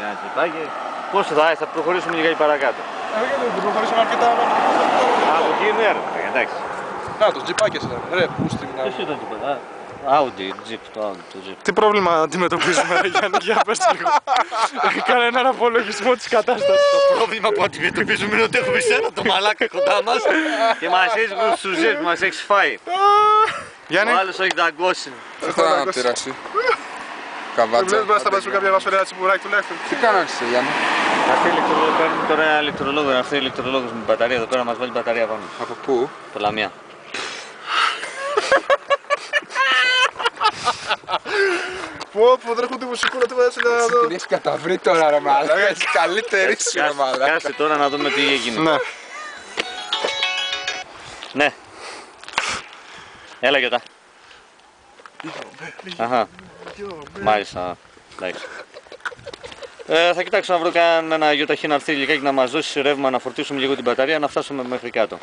ένα τσιπάκι. Πόσο θα προχωρήσουμε λίγα παρακάτω. Δεν προχωρήσουμε αρκετά. Από εκεί είναι έργο, εντάξει. Να το τζιπάκι σας, ρε, πούστη μου. Ποιος ήταν τσιπάκι? Audi, Jeep, το Jeep. Τι πρόβλημα αντιμετωπίζουμε, Γιάννη, για πες λίγο. Κάνε έναν απολογισμό της κατάστασης. Το πρόβλημα που αντιμετωπίζουμε είναι ότι έχουμε σένα το μαλάκα κοντά μας και μας έχεις γλωσσουζές που μας έχεις φάει. Γιάννη. Ο άλλος έχει δαγκώσει. Αυτό να πειράσει. Καβάτσα. Δεν μπορείς να σταματήσουμε κάποια βασολέρα τσιμπουράκι τουλάχιστον. Τι κάνεις Γιάννη? Αυτή ηλεκτρολόγο, παίρνουμε τώρα ένα ηλεκτρολόγο, αυτή η ηλεκτρολόγος με μπαταρία εδώ πέρα, μας βάλει μπαταρία πάνω. Από πού? Το Λαμία. Πω, τρέχουν τη μουσικούρα, τι βάζει να δω. Την έχεις καταβρει τώρα ρε μαλάκα, έχεις καλύτερη σου ρε μαλάκα. Κάτσε τώρα να δούμε τι έγινε. Ναι. Ναι. Έλα Γιώτα. Αχα. Μάλιστα. Εντάξει. Θα κοιτάξω να βρω κανένα γιοταχή να έρθει λιγάκι να μας δώσει ρεύμα, να φορτίσουμε λίγο την μπαταρία, να φτάσουμε μέχρι κάτω.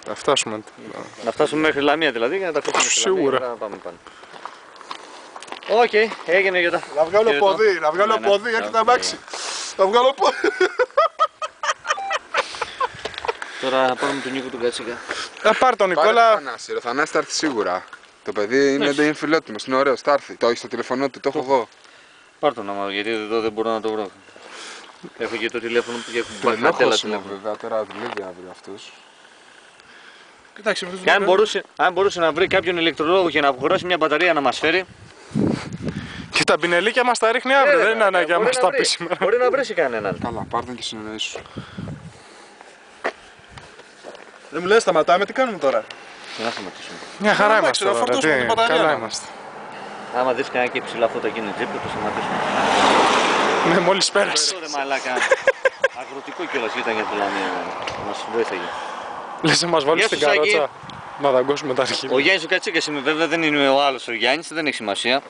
Να φτάσουμε. Να φτάσουμε μέχρι Λαμία δηλαδή για να τα αφήσουμε στη Λαμία Σίγουρα. και να πάμε πάνω. Οκ, έγινε Γιώτα. Να βγάλω ποδί, να βγάλω ποδί, έρχεται αμάξι. Να βγάλω ποδί. Τώρα θα πάρουμε τον Νίκο τον Κατσίκα. Πάρ' τον Νικόλα. Ο Θανάσης θα έρθει σίγουρα. Το παιδί είναι φιλότιμος, είναι ωραίος, θα έρθει. Το έχει στο τηλεφωνό του, το έχω εγώ. Πάρ' τον άμα, γιατί εδώ δεν μπορώ να το βρω. Έχω και το τηλέφωνο που έχει Τρελόχος είναι βέβαια, τώρα δουλεύει αύριο αυτός. Κοιτάξτε, Και αν μπορούσε να βρει κάποιον ηλεκτρολόγο και να αποχωράσει μια μπαταρία να μας φέρει. Και τα πινελίκια μας τα ρίχνει αύριο, δεν είναι ανάγκη να μας τα πει σήμερα. Μπορεί να βρει κανέναν. Καλά, πάρ' τον και συνεννοήσου. δεν μου λες σταματάμε, τι κάνουμε τώρα. Τι να σταματήσουμε. Μια χαρά Εντάξει, είμαστε να τώρα, φορτώσουμε την μπαταρία, καλά να. είμαστε. Άμα δεις κανένα και ψηλά φωτοκίνητο τζιπ, το σταματήσουμε. Ναι, μόλις πέρασε. Ρε μαλάκα. Αγροτικό κιόλας ήταν για το Λαμία. Μας βοήθαγε. Λες να μας βάλεις Γεια στην σου, Σάκη. καρότσα. Να δαγκώσουμε τα Ο αρχίδια. Γιάννης ο Κατσίκας είμαι, βέβαια δεν είναι ο άλλος ο Γιάννης, δεν έχει σημασία.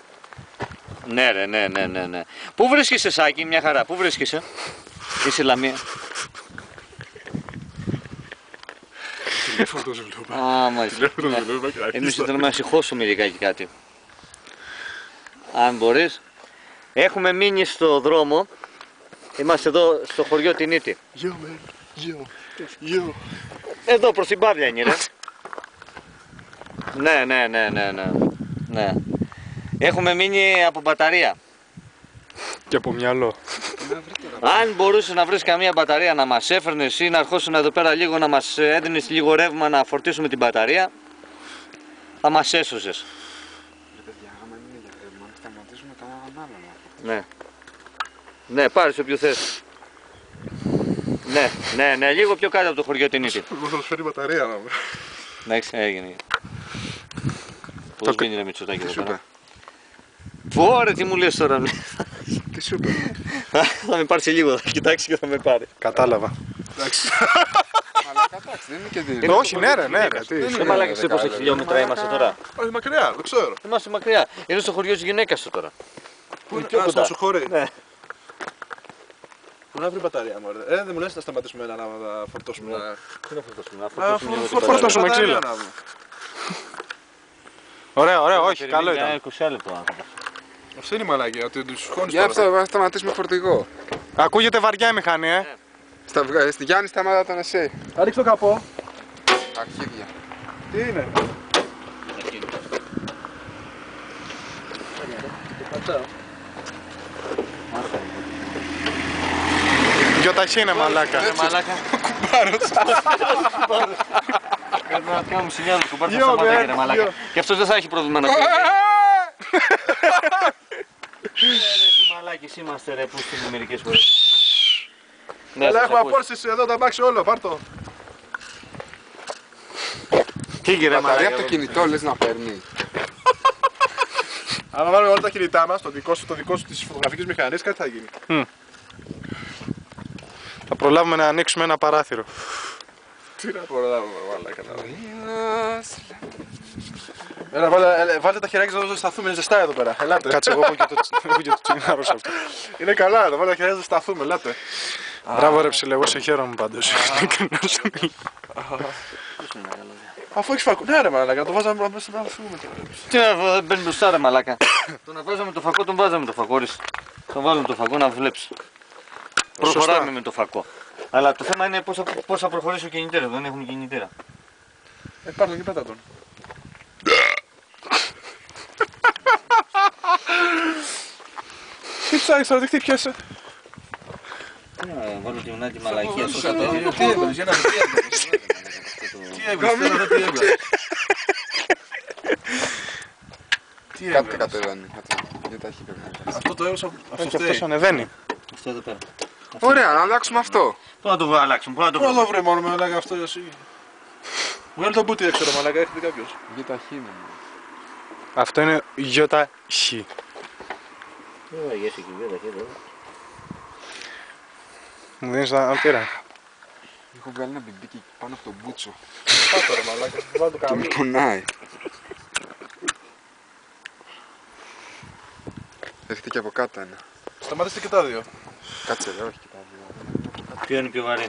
Ναι ρε, ναι. Πού βρίσκεσαι Σάκη, μια χαρά, πού βρίσκεσαι? Είσαι Λαμία. Τηλέφωνο το ζουλούμπα. Α, μάλιστα. Εμείς θέλουμε να συγχώσουμε λιγάκι κάτι. Αν μπορείς. Έχουμε μείνει στο δρόμο. Είμαστε εδώ στο χωριό Τινίτη. Γιο, γιο. Εδώ προς την Παύλια είναι ρε. Ναι. Έχουμε μείνει από μπαταρία. Και από μυαλό. Αν μπορούσες να βρεις καμία μπαταρία να μας έφερνες ή να ερχόσουν εδώ πέρα λίγο να μας έδινες λίγο ρεύμα να φορτίσουμε την μπαταρία, θα μας έσωσες. Άμα είναι για ρεύμα, σταματήσουμε κανέναν άλλον. Ναι. Ναι, πάρεις όποιο θες. Ναι, λίγο πιο κάτω από το χωριό Τινίτη. Εγώ θα τους φέρει μπαταρία να μου. Εντάξει, έγινε. Πώς γίνει ρε Μητσοτάκη Τι εδώ σου είπε? πέρα. Πω ρε, τι μου λες τώρα. Τι σου είπε? Θα με πάρει σε λίγο, θα κοιτάξει και θα με πάρει. Κατάλαβα. Εντάξει. Αλλά εντάξει, δεν είναι και δύσκολο. Όχι, ναι ρε, ναι. Τι. Δεν μαλάκα ξέρεις πόσα χιλιόμετρα είμαστε τώρα. Όχι μακριά, δεν ξέρω. Είμαστε μακριά. Είναι στο χωριό της γυναίκας σου τώρα. Πού είναι, πιο α, κοντά. στο συγχωρεί. Ναι. Πού να βρει μπαταρία μωρέ. Δεν μου λες να σταματήσουμε να φορτώσουμε. Τι να φορτώσουμε, να Α, φορτώσουμε λίγο την φορτώσουμε μπαταρία. ξύλο. να μου. Ωραία, όχι, καλό Περιμένει ήταν. για 20 λεπτό. Αυτό είναι η μαλακία, ότι τους χώνεις Για τώρα. να σταματήσουμε φορτηγό. Ακούγεται βαριά η μηχανή, Στη Γιάννη σταμάτα τον εσύ. Ανοίξ το καπό. Αρχίδια. Τι είναι. Γιοταχή είναι μαλάκα. Μαλάκα. Πρέπει να κάνουμε σημεία του κουμπάρ, θα Γιο, σταμάτα ρε, ρε μαλάκα. γιο. Και αυτός δεν θα έχει πρόβλημα να πει. Τι μαλάκες είμαστε ρε, που είστε μερικές φορές. Ναι, Έλα, σας έχουμε ακούω. απόρριση εδώ, τα μάξι όλο, πάρ' το. Φύγε ρε Μπαταρία μαλάκα. από το κινητό λες να παίρνει. Αν βάλουμε όλα τα κινητά μας, το δικό σου της φωτογραφικής μηχανής, κάτι θα γίνει. Θα προλάβουμε να ανοίξουμε ένα παράθυρο. Τι να προλάβουμε, μαλάκα. Έλα, βάλτε τα χεράκια να σταθούμε, είναι ζεστά εδώ πέρα. Ελάτε. Κάτσε, εγώ έχω και το τσιγάρο σε αυτό. Είναι καλά, να βάλτε τα χεράκια να σταθούμε, ελάτε. Μπράβο ρε ψηλέ, εγώ σε χαίρομαι πάντως. Αφού έχεις φακό, ναι ρε μαλάκα, να το βάζαμε μέσα να φύγουμε τώρα. Τι να μπαίνει μπροστά ρε μαλάκα. Το να βάζαμε το φακό, τον βάζαμε το φακό. Τον βάλουμε το φακό να βλέψει. προχωράμε με το φακό. Αλλά το θέμα είναι πώς θα προχωρήσει ο κινητέρας, δεν έχουμε κινητέρα. Πάρ' τον και πέτα τον. Τι ψάχνεις τώρα, τι χτύπιασαι. Βάλω τη μνάτη μαλακία στο Τι έβαλες, για να δει τι έβαλες, τι έβαλες. Τι Κάτι έβαλες. κατεβαίνει. Για τα έχει Αυτό το έβαλες, αυτό Και φταίει. αυτός ανεβαίνει. Αυτό εδώ πέρα. Ωραία, να αλλάξουμε αυτό. Πού να το αλλάξουμε, πού να το Πού να βρούμε. το βρει μόνο με μαλάκα αυτό εσύ. Βγάλε τον μπούτι έξω ρε μαλάκα, έχετε κάποιος. Για τα χείμενα. Αυτό είναι ΙΧ. Μου δίνεις ένα πήρα. Έχω βγάλει ένα μπιμπίκι πάνω από τον μπούτσο. Πάτω ρε μαλάκα, βάλε το Και καμί. μου πονάει. Έρχεται και από κάτω ένα. Σταμάτησε και τα δύο. Κάτσε εδώ, όχι και τα δύο. Ποιο είναι πιο βαρύ.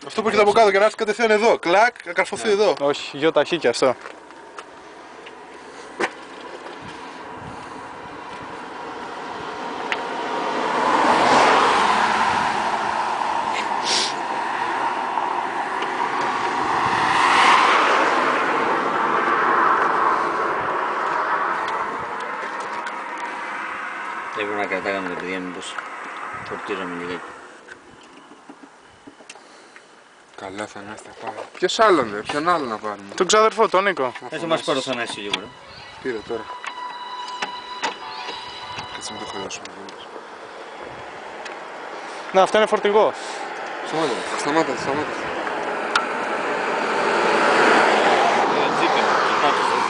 Αυτό που έχετε από κάτω και να έρθει κατευθείαν εδώ. Κλακ, να καρφωθεί εδώ. Όχι, ΙΧ και αυτό. Πρέπει να κρατάγαμε τα παιδιά, μήπως φορτίζαμε λιγάκι. Καλά θα είμαστε πάρει. Ποιος άλλον ρε, ποιον άλλο να πάρουμε. Τον ξαδερφό, τον Νίκο. Έτσι μας πάρω σαν εσύ λίγο ρε. Πήρε τώρα. Κάτσε μην το χρεώσουμε. Να, αυτό είναι φορτηγό. Σταμάτα.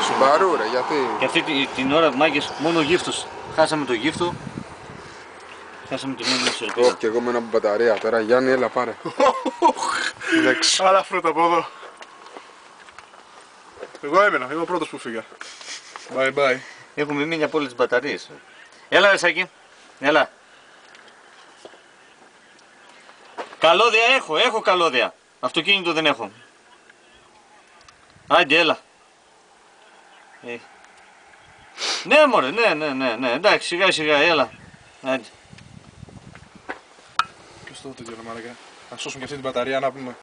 Σουμπαρού ρε, γιατί. Και αυτή την ώρα μάγκες μόνο γύφτος. Χάσαμε το γύφτο. Χάσαμε τη μόνη μας ελπίδα. Και εγώ μένω από μπαταρία τώρα. Γιάννη, έλα πάρε. Εντάξει. Άλλα φρούτα από εδώ. Εγώ έμεινα, είμαι ο πρώτος που φύγα. Bye bye. Έχουμε μείνει από όλες τις μπαταρίες. Έλα ρε Σάκη. Έλα. Καλώδια έχω καλώδια. Αυτοκίνητο δεν έχω. Άντε έλα. Ναι μωρέ, ναι. Εντάξει, σιγά έλα. Άντε. Ποιος το τέτοιο ρε μαλάκα. Να σώσουμε και αυτή την μπαταρία να πούμε.